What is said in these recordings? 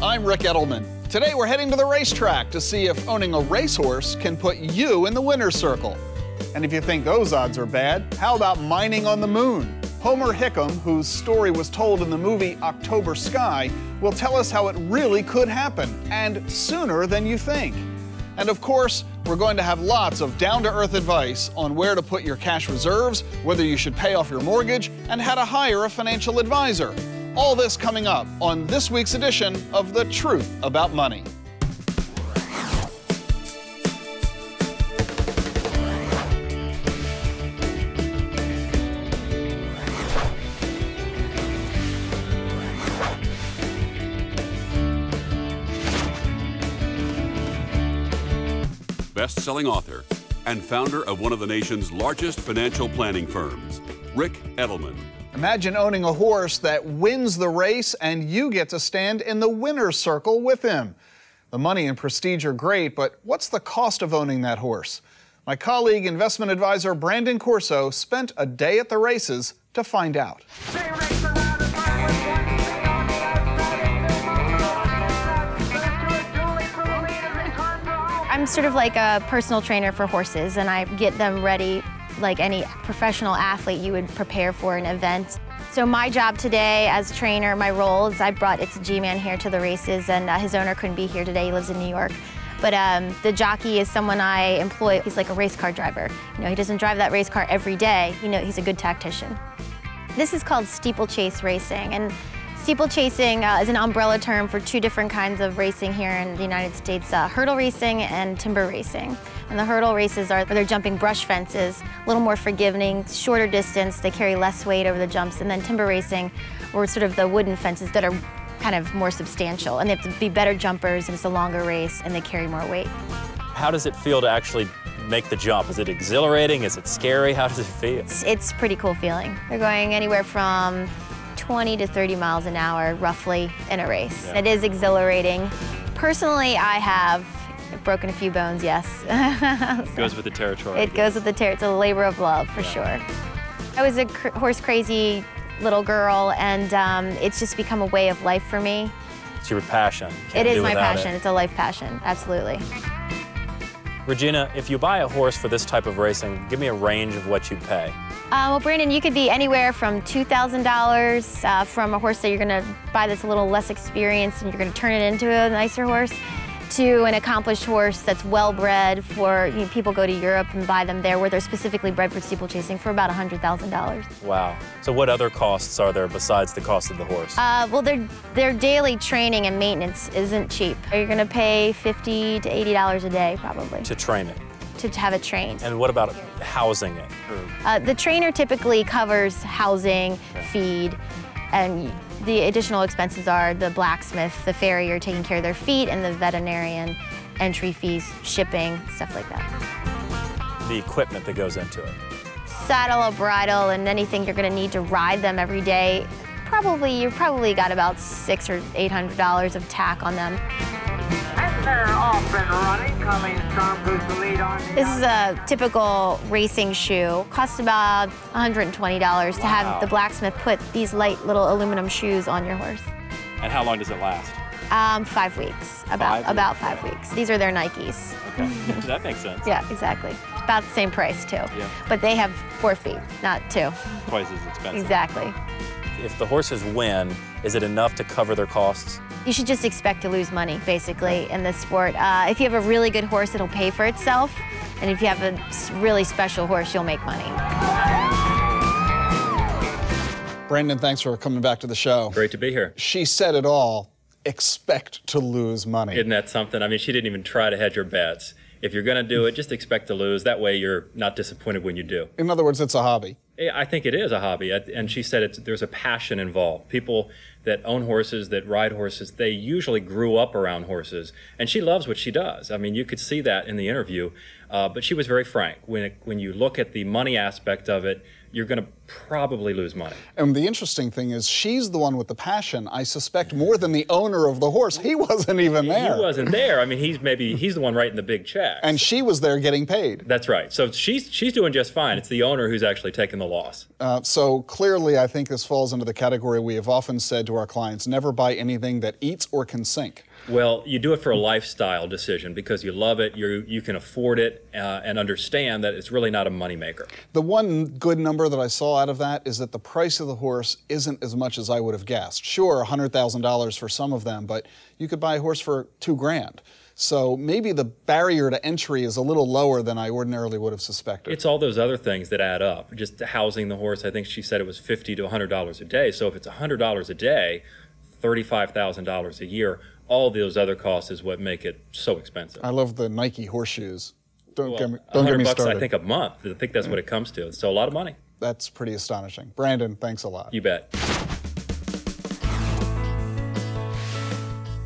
I'm Rick Edelman. Today we're heading to the racetrack to see if owning a racehorse can put you in the winner's circle. And if you think those odds are bad, how about mining on the moon? Homer Hickam, whose story was told in the movie October Sky, will tell us how it really could happen, and sooner than you think. And of course, we're going to have lots of down-to-earth advice on where to put your cash reserves, whether you should pay off your mortgage, and how to hire a financial advisor. All this coming up on this week's edition of The Truth About Money. Best-selling author and founder of one of the nation's largest financial planning firms, Rick Edelman. Imagine owning a horse that wins the race and you get to stand in the winner's circle with him. The money and prestige are great, but what's the cost of owning that horse? My colleague, investment advisor Brandon Corso, spent a day at the races to find out. I'm sort of like a personal trainer for horses, and I get them ready like any professional athlete you would prepare for an event. So my job today as trainer, my role is I brought It's a G-Man here to the races, and his owner couldn't be here today. He lives in New York. But the jockey is someone I employ. He's like a race car driver. You know, he doesn't drive that race car every day. You know, he's a good tactician. This is called steeplechase racing, and steeplechasing is an umbrella term for two different kinds of racing here in the United States, hurdle racing and timber racing. And the hurdle races are where they're jumping brush fences, a little more forgiving, shorter distance, they carry less weight over the jumps. And then timber racing, were sort of the wooden fences that are kind of more substantial. And they have to be better jumpers, and it's a longer race, and they carry more weight. How does it feel to actually make the jump? Is it exhilarating? Is it scary? How does it feel? It's a pretty cool feeling. They're going anywhere from 20 to 30 miles an hour, roughly, in a race. Yeah. It is exhilarating. Personally, I've broken a few bones, yes. It goes with the territory. It goes with the territory. It's a labor of love, for sure. I was a horse-crazy little girl, and it's just become a way of life for me. It's your passion. It is my passion. It's a life passion, absolutely. Regina, if you buy a horse for this type of racing, give me a range of what you'd pay. Well, Brandon, you could be anywhere from $2,000 from a horse that you're going to buy that's a little less experienced and you're going to turn it into a nicer horse, to an accomplished horse that's well-bred for, you know, people go to Europe and buy them there where they're specifically bred for steeplechasing for about $100,000. Wow. So what other costs are there besides the cost of the horse? Well, their daily training and maintenance isn't cheap. You're going to pay $50 to $80 a day, probably. To train it? To have it trained. And what about housing it? The trainer typically covers housing, feed, and the additional expenses are the blacksmith, the farrier taking care of their feet, and the veterinarian, entry fees, shipping, stuff like that. The equipment that goes into it? Saddle, a bridle, and anything you're going to need to ride them every day. You've probably got about $600 or $800 of tack on them. They're off and running, coming strong, who's the lead on the This is a typical racing shoe. Costs about $120 to have the blacksmith put these light little aluminum shoes on your horse. And how long does it last? 5 weeks, about 5 weeks. These are their Nikes. Okay, that makes sense. Yeah, exactly. About the same price too. Yeah. But they have 4 feet, not 2. Twice as expensive. Exactly. If the horses win, is it enough to cover their costs? You should just expect to lose money, basically, in this sport. If you have a really good horse, it'll pay for itself. And if you have a really special horse, you'll make money. Brandon, thanks for coming back to the show. Great to be here. She said it all. Expect to lose money. Isn't that something? I mean, she didn't even try to hedge her bets. If you're going to do it, just expect to lose. That way you're not disappointed when you do. In other words, it's a hobby. I think it is a hobby. And she said there's a passion involved. People that own horses, that ride horses, they usually grew up around horses. And she loves what she does. I mean, you could see that in the interview. But she was very frank. When you look at the money aspect of it, you're going to probably lose money. And the interesting thing is she's the one with the passion, I suspect, more than the owner of the horse. He wasn't even there. He wasn't there. I mean, he's the one writing the big checks. And she was there getting paid. That's right. So she's doing just fine. It's the owner who's actually taking the loss. So clearly, I think this falls into the category we have often said to our clients, never buy anything that eats or can sink. Well, you do it for a lifestyle decision because you love it, you can afford it, and understand that it's really not a moneymaker. The one good number that I saw out of that is that the price of the horse isn't as much as I would have guessed. Sure, $100,000 for some of them, but you could buy a horse for $2,000. So maybe the barrier to entry is a little lower than I ordinarily would have suspected. It's all those other things that add up. Just housing the horse, I think she said it was $50 to $100 a day. So if it's $100 a day, $35,000 a year, all those other costs is what make it so expensive. I love the Nike horseshoes. Don't get me $100 started. I think a month. I think that's what it comes to. So a lot of money. That's pretty astonishing. Brandon, thanks a lot. You bet.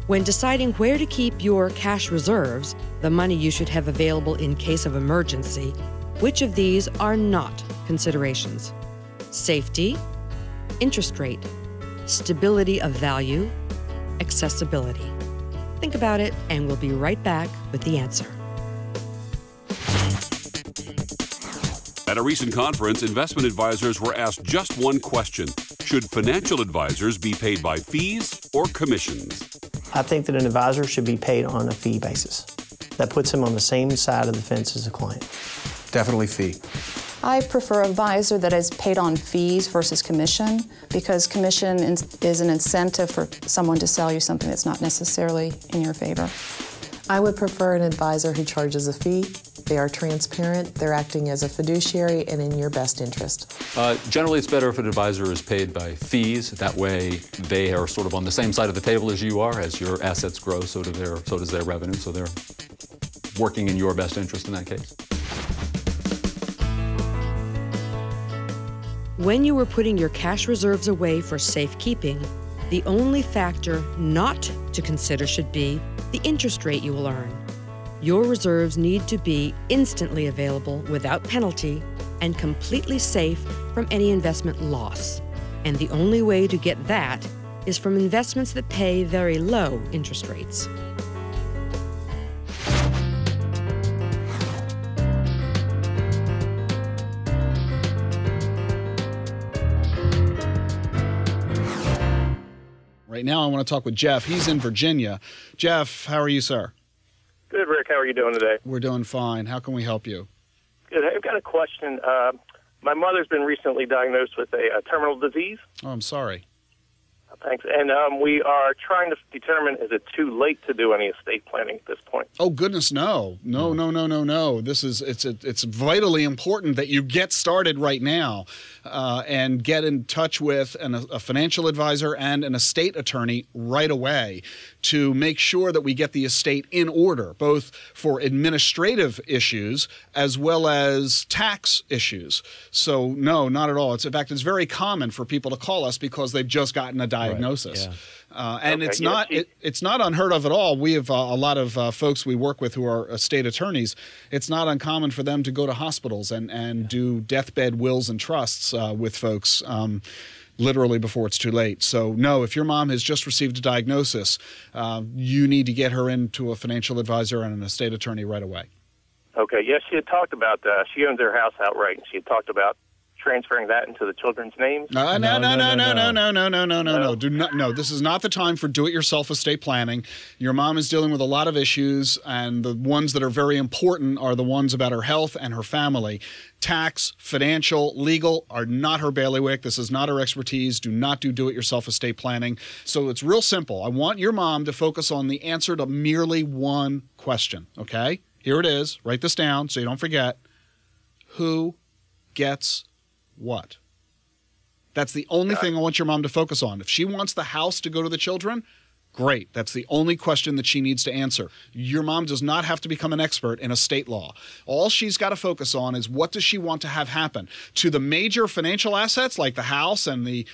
When deciding where to keep your cash reserves, the money you should have available in case of emergency, which of these are not considerations? Safety, interest rate, stability of value, accessibility. Think about it, and we'll be right back with the answer. At a recent conference, investment advisors were asked just one question. Should financial advisors be paid by fees or commissions? I think that an advisor should be paid on a fee basis. That puts him on the same side of the fence as a client. Definitely fee. I prefer an advisor that is paid on fees versus commission, because commission is an incentive for someone to sell you something that's not necessarily in your favor. I would prefer an advisor who charges a fee. They are transparent, they're acting as a fiduciary and in your best interest. Generally, it's better if an advisor is paid by fees. That way, they are sort of on the same side of the table as you are. As your assets grow, so does their revenue. So they're working in your best interest in that case. When you are putting your cash reserves away for safekeeping, the only factor not to consider should be the interest rate you will earn. Your reserves need to be instantly available without penalty and completely safe from any investment loss. And the only way to get that is from investments that pay very low interest rates. Right now, I want to talk with Jeff. He's in Virginia. Jeff, how are you, sir? Good, Rick. How are you doing today? We're doing fine. How can we help you? Good. I've got a question. My mother's been recently diagnosed with a terminal disease. Oh, I'm sorry. Thanks. And we are trying to determine, is it too late to do any estate planning at this point? Oh, goodness, no. No. It's vitally important that you get started right now and get in touch with a financial advisor and an estate attorney right away to make sure that we get the estate in order, both for administrative issues as well as tax issues. So, no, not at all. In fact, it's very common for people to call us because they've just gotten a diagnosis. Right. Yeah. And okay, it's not unheard of at all. We have a lot of folks we work with who are estate attorneys. It's not uncommon for them to go to hospitals and do deathbed wills and trusts with folks literally before it's too late. So no, if your mom has just received a diagnosis, you need to get her into a financial advisor and an estate attorney right away. Okay. Yes, she had talked about she owns her house outright, and she had talked about transferring that into the children's names? No. Do not. No, this is not the time for do-it-yourself estate planning. Your mom is dealing with a lot of issues, and the ones that are very important are the ones about her health and her family. Tax, financial, legal are not her bailiwick. This is not her expertise. Do not do it-yourself estate planning. So it's real simple. I want your mom to focus on the answer to merely one question, okay? Here it is. Write this down so you don't forget. Who gets what? That's the only thing I want your mom to focus on. If she wants the house to go to the children, great. That's the only question that she needs to answer. Your mom does not have to become an expert in estate law. All she's got to focus on is what does she want to have happen to the major financial assets like the house and the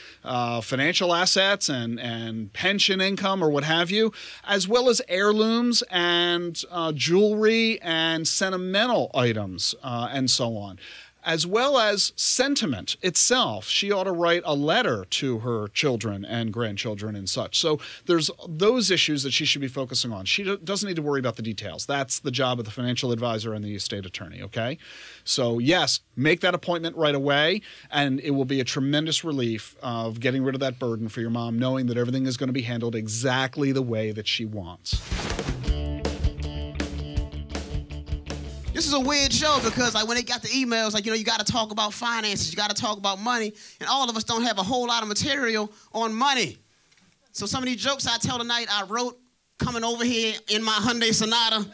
financial assets and pension income or what have you, as well as heirlooms and jewelry and sentimental items and so on. as well as sentiment itself. She ought to write a letter to her children and grandchildren and such. So there's those issues that she should be focusing on. She doesn't need to worry about the details. That's the job of the financial advisor and the estate attorney, okay? So yes, make that appointment right away, and it will be a tremendous relief of getting rid of that burden for your mom, knowing that everything is going to be handled exactly the way that she wants. This is a weird show because like when they got the emails, like, you know, you got to talk about finances, you got to talk about money, and all of us don't have a whole lot of material on money. So some of these jokes I tell tonight, I wrote coming over here in my Hyundai Sonata.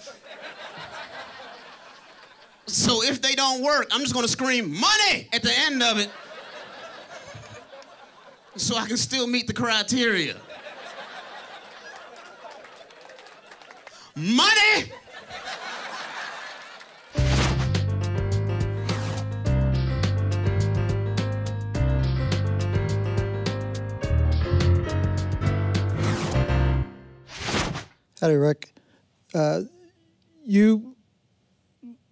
So if they don't work, I'm just going to scream money at the end of it so I can still meet the criteria. Money! Howdy, Rick.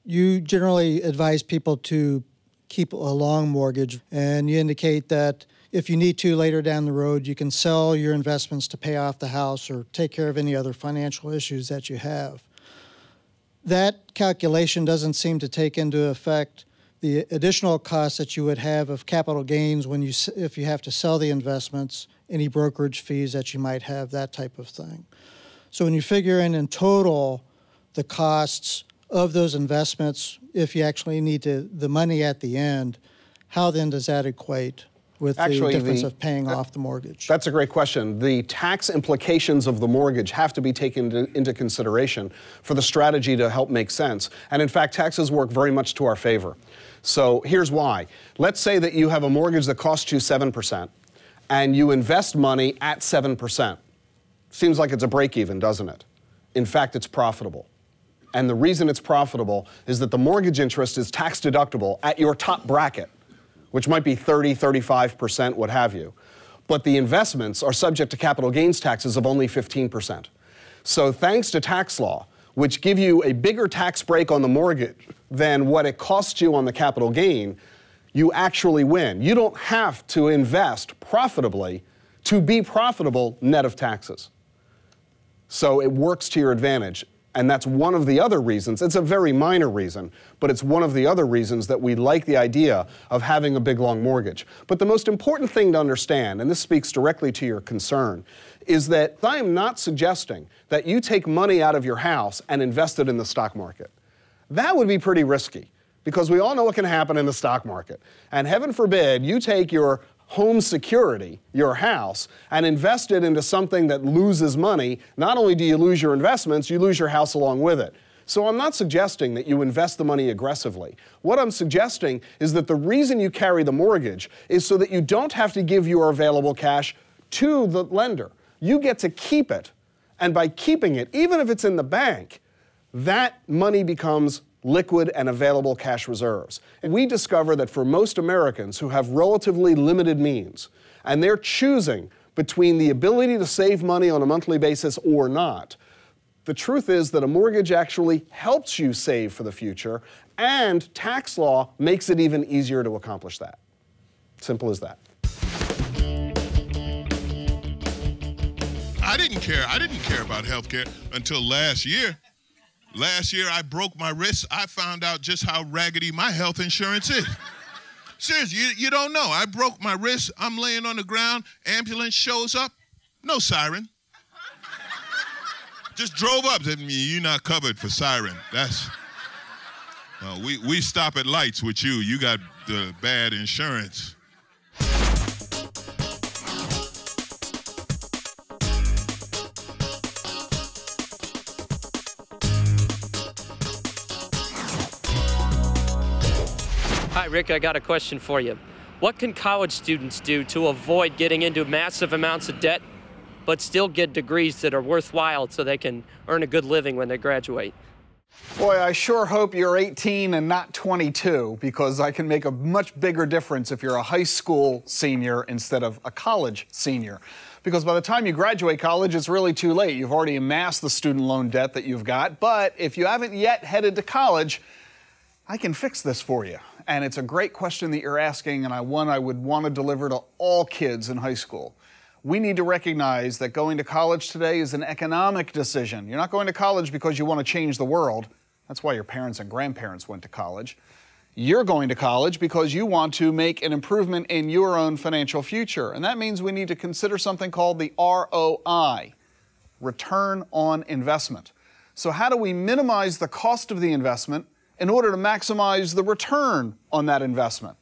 You generally advise people to keep a long mortgage, and you indicate that if you need to later down the road, you can sell your investments to pay off the house or take care of any other financial issues that you have. That calculation doesn't seem to take into effect the additional costs that you would have of capital gains if you have to sell the investments, any brokerage fees that you might have, that type of thing. So when you figure in total the costs of those investments, if you actually need the money at the end, how then does that equate with the difference of paying off the mortgage? That's a great question. The tax implications of the mortgage have to be taken into consideration for the strategy to help make sense. And in fact, taxes work very much to our favor. So here's why. Let's say that you have a mortgage that costs you 7% and you invest money at 7%. Seems like it's a break-even, doesn't it? In fact, it's profitable. And the reason it's profitable is that the mortgage interest is tax deductible at your top bracket, which might be 30, 35%, what have you. But the investments are subject to capital gains taxes of only 15%. So thanks to tax law, which give you a bigger tax break on the mortgage than what it costs you on the capital gain, you actually win. You don't have to invest profitably to be profitable net of taxes. So it works to your advantage. And that's one of the other reasons, it's a very minor reason, but it's one of the other reasons that we like the idea of having a big, long mortgage. But the most important thing to understand, and this speaks directly to your concern, is that I am not suggesting that you take money out of your house and invest it in the stock market. That would be pretty risky, because we all know what can happen in the stock market. And heaven forbid you take your home security, your house, and invest it into something that loses money. Not only do you lose your investments, you lose your house along with it. So I'm not suggesting that you invest the money aggressively. What I'm suggesting is that the reason you carry the mortgage is so that you don't have to give your available cash to the lender. You get to keep it. And by keeping it, even if it's in the bank, that money becomes liquid and available cash reserves. And we discover that for most Americans who have relatively limited means, and they're choosing between the ability to save money on a monthly basis or not, the truth is that a mortgage actually helps you save for the future, and tax law makes it even easier to accomplish that. Simple as that. I didn't care about health care until last year. Last year, I broke my wrist. I found out just how raggedy my health insurance is. Seriously, you don't know. I broke my wrist. I'm laying on the ground. Ambulance shows up. No siren. Just drove up. Said, you're not covered for siren. That's... we stop at lights with you. You got the bad insurance. Hi, Rick, I got a question for you. What can college students do to avoid getting into massive amounts of debt, but still get degrees that are worthwhile so they can earn a good living when they graduate? Boy, I sure hope you're 18 and not 22, because I can make a much bigger difference if you're a high school senior instead of a college senior. Because by the time you graduate college, it's really too late. You've already amassed the student loan debt that you've got, but if you haven't yet headed to college, I can fix this for you. And it's a great question that you're asking, and one I would want to deliver to all kids in high school. We need to recognize that going to college today is an economic decision. You're not going to college because you want to change the world. That's why your parents and grandparents went to college. You're going to college because you want to make an improvement in your own financial future. And that means we need to consider something called the ROI, return on investment. So how do we minimize the cost of the investment in order to maximize the return on that investment?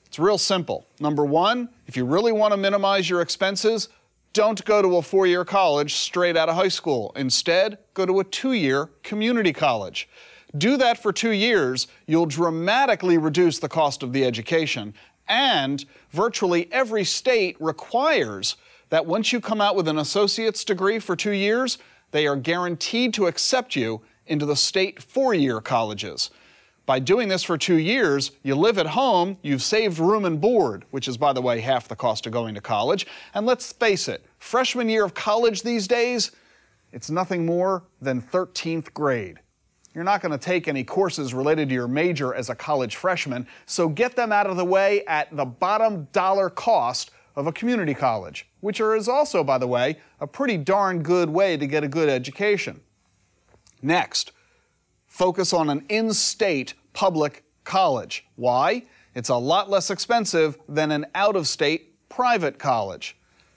It's real simple. Number one, if you really want to minimize your expenses, don't go to a 4-year college straight out of high school. Instead, go to a 2-year community college. Do that for 2 years, you'll dramatically reduce the cost of the education, and virtually every state requires that once you come out with an associate's degree for 2 years, they are guaranteed to accept you into the state 4-year colleges. By doing this for 2 years, you live at home, you've saved room and board, which is, by the way, half the cost of going to college. And let's face it, freshman year of college these days, it's nothing more than 13th grade. You're not going to take any courses related to your major as a college freshman, so get them out of the way at the bottom dollar cost of a community college, which is also, by the way, a pretty darn good way to get a good education. Next, focus on an in-state public college. Why? It's a lot less expensive than an out-of-state private college.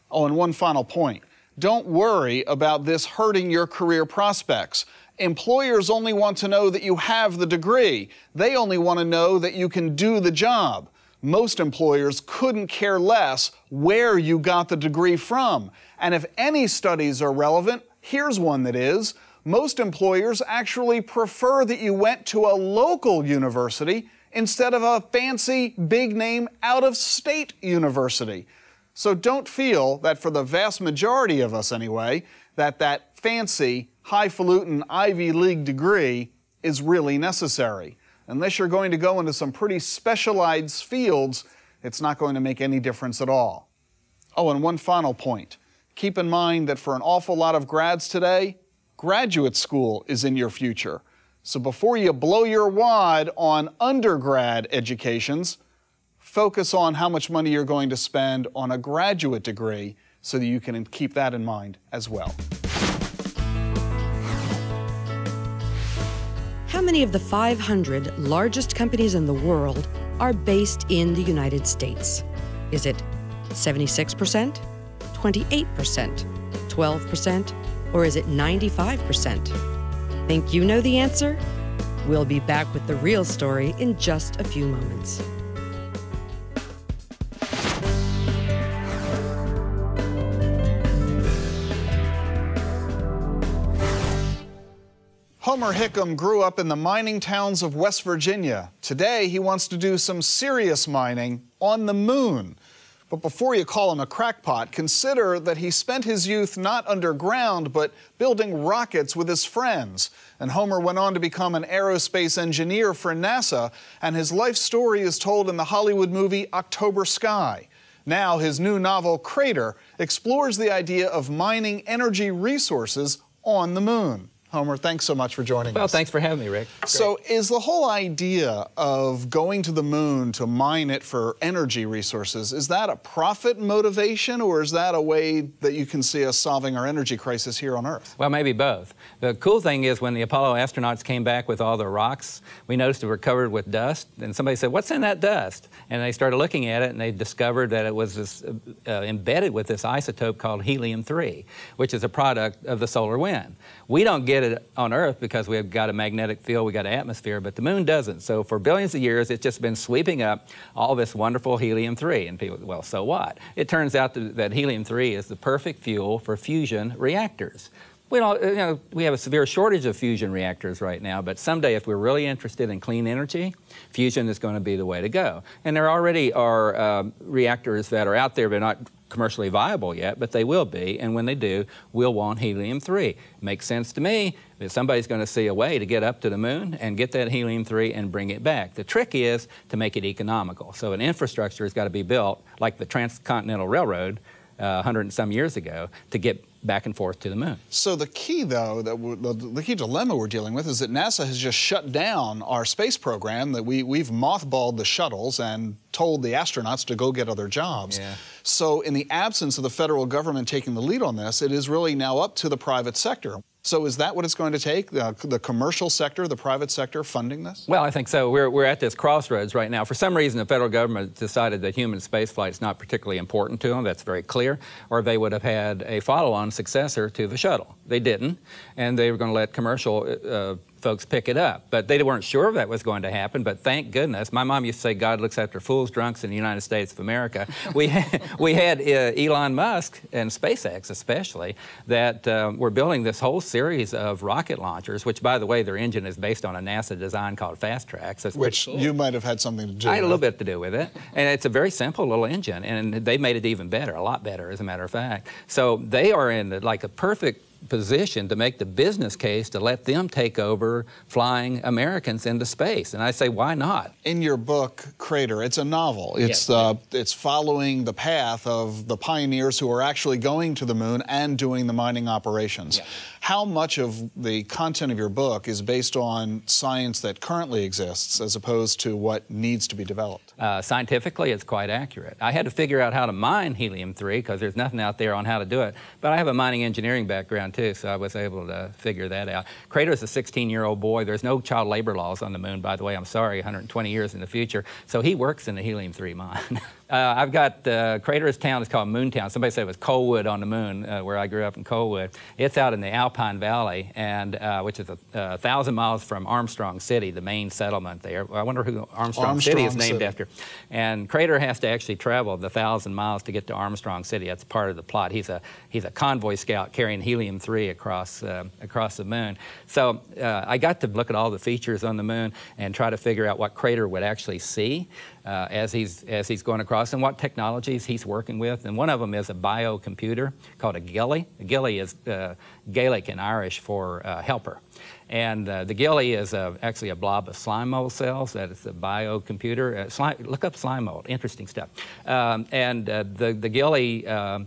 Oh, and one final point. Don't worry about this hurting your career prospects. Employers only want to know that you have the degree. They only want to know that you can do the job. Most employers couldn't care less where you got the degree from. And if any studies are relevant, here's one that is. Most employers actually prefer that you went to a local university instead of a fancy, big-name, out-of-state university. So don't feel that for the vast majority of us anyway, that fancy, highfalutin Ivy League degree is really necessary. Unless you're going to go into some pretty specialized fields, it's not going to make any difference at all. Oh, and one final point. Keep in mind that for an awful lot of grads today, graduate school is in your future. So before you blow your wad on undergrad educations, focus on how much money you're going to spend on a graduate degree so that you can keep that in mind as well. How many of the 500 largest companies in the world are based in the United States? Is it 76%, 28%, 12%, or is it 95%? Think you know the answer? We'll be back with the real story in just a few moments. Homer Hickam grew up in the mining towns of West Virginia. Today, he wants to do some serious mining on the moon. But before you call him a crackpot, consider that he spent his youth not underground, but building rockets with his friends. And Homer went on to become an aerospace engineer for NASA, and his life story is told in the Hollywood movie October Sky. Now, his new novel, Crater, explores the idea of mining energy resources on the moon. Homer, thanks so much for joining us. Well, thanks for having me, Rick. So is the whole idea of going to the moon to mine it for energy resources, is that a profit motivation, or is that a way that you can see us solving our energy crisis here on Earth? Well, maybe both. The cool thing is when the Apollo astronauts came back with all the rocks, we noticed they were covered with dust, and somebody said, what's in that dust? And they started looking at it, and they discovered that it was this, embedded with this isotope called helium-3, which is a product of the solar wind. We don't get it on Earth because we've got a magnetic field, we've got an atmosphere, but the moon doesn't. So for billions of years, it's just been sweeping up all this wonderful helium-3. And people, well, so what? It turns out that helium-3 is the perfect fuel for fusion reactors. We have a severe shortage of fusion reactors right now, but someday if we're really interested in clean energy, fusion is going to be the way to go. And there already are reactors that are out there but not commercially viable yet, but they will be, and when they do, we'll want helium-3. Makes sense to me that somebody's going to see a way to get up to the moon and get that helium-3 and bring it back. The trick is to make it economical. So an infrastructure has got to be built, like the Transcontinental Railroad 100 and some years ago, to get back and forth to the moon. So the key, though, the key dilemma we're dealing with is that NASA has just shut down our space program, that we've mothballed the shuttles and told the astronauts to go get other jobs. Yeah. So in the absence of the federal government taking the lead on this, it is really now up to the private sector. So is that what it's going to take, the commercial sector, the private sector funding this? Well, I think so. We're at this crossroads right now. For some reason, the federal government decided that human spaceflight is not particularly important to them. That's very clear. Or they would have had a follow-on successor to the shuttle. They didn't, and they were going to let commercial folks pick it up. But they weren't sure that was going to happen, but thank goodness. My mom used to say God looks after fools, drunks in the United States of America. We had Elon Musk and SpaceX especially that were building this whole series of rocket launchers, which, by the way, their engine is based on a NASA design called Fast Track. So which you might have had something to do with. I had a little bit to do with it. And it's a very simple little engine, and they made it even better, a lot better, as a matter of fact. So they are in like a perfect position to make the business case to let them take over flying Americans into space. And I say, why not? In your book, Crater, it's a novel. It's, it's following the path of the pioneers who are actually going to the moon and doing the mining operations. Yeah. How much of the content of your book is based on science that currently exists as opposed to what needs to be developed? Scientifically, it's quite accurate. I had to figure out how to mine helium-3 because there's nothing out there on how to do it. But I have a mining engineering background too, so I was able to figure that out. Crater's a 16-year-old boy. There's no child labor laws on the moon, by the way. I'm sorry, 120 years in the future. So he works in the helium-3 mine. I've got Crater's town is called Moontown. Somebody said it was Colwood on the moon, where I grew up in Colwood. It's out in the Alpine Valley, and which is 1,000 miles from Armstrong City, the main settlement there. I wonder who Armstrong City is named after. And Crater has to actually travel the 1,000 miles to get to Armstrong City. That's part of the plot. He's a convoy scout carrying helium-3 across the moon. So I got to look at all the features on the moon and try to figure out what Crater would actually see as he's going across, and what technologies he's working with. And one of them is a biocomputer called a gilly. A gilly is Gaelic in Irish for helper. And the gilly is actually a blob of slime mold cells. That is a biocomputer. Look up slime mold, interesting stuff. The gilly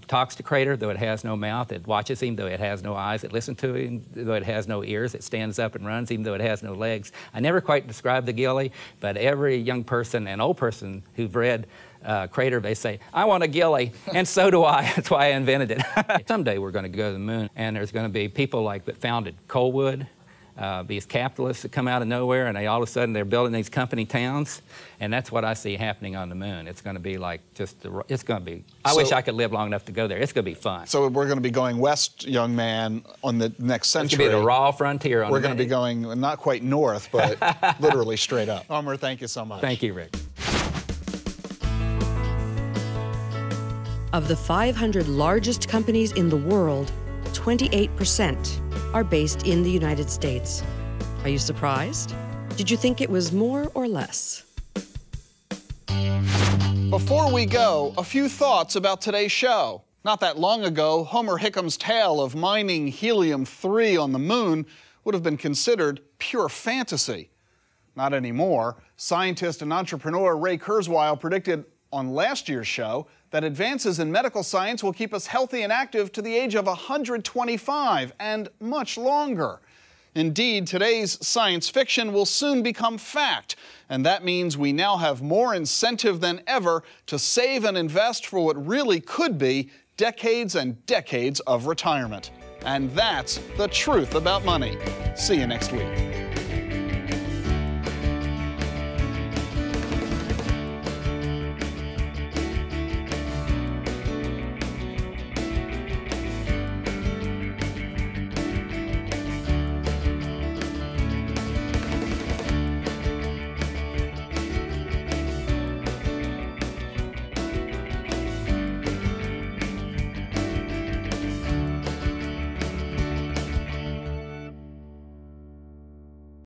talks to Crater, though it has no mouth. It watches him, though it has no eyes. It listens to him, though it has no ears. It stands up and runs, even though it has no legs. I never quite described the gilly, but every young person and old person who've read Crater, they say, I want a gilly, and so do I. That's why I invented it. Someday we're going to go to the moon, and there's going to be people like that founded Colwood, these capitalists that come out of nowhere, and all of a sudden they're building these company towns, and that's what I see happening on the moon. It's going to be like it's going to be, I wish I could live long enough to go there. It's going to be fun. So we're going to be going west, young man, on the next century. It's going to be the raw frontier on the moon. We're going to be going not quite north, but literally straight up. Homer, thank you so much. Thank you, Rick. Of the 500 largest companies in the world, 28% are based in the United States. Are you surprised? Did you think it was more or less? Before we go, a few thoughts about today's show. Not that long ago, Homer Hickam's tale of mining helium-3 on the moon would have been considered pure fantasy. Not anymore. Scientist and entrepreneur Ray Kurzweil predicted on last year's show that advances in medical science will keep us healthy and active to the age of 125 and much longer. Indeed, today's science fiction will soon become fact, and that means we now have more incentive than ever to save and invest for what really could be decades and decades of retirement. And that's the truth about money. See you next week.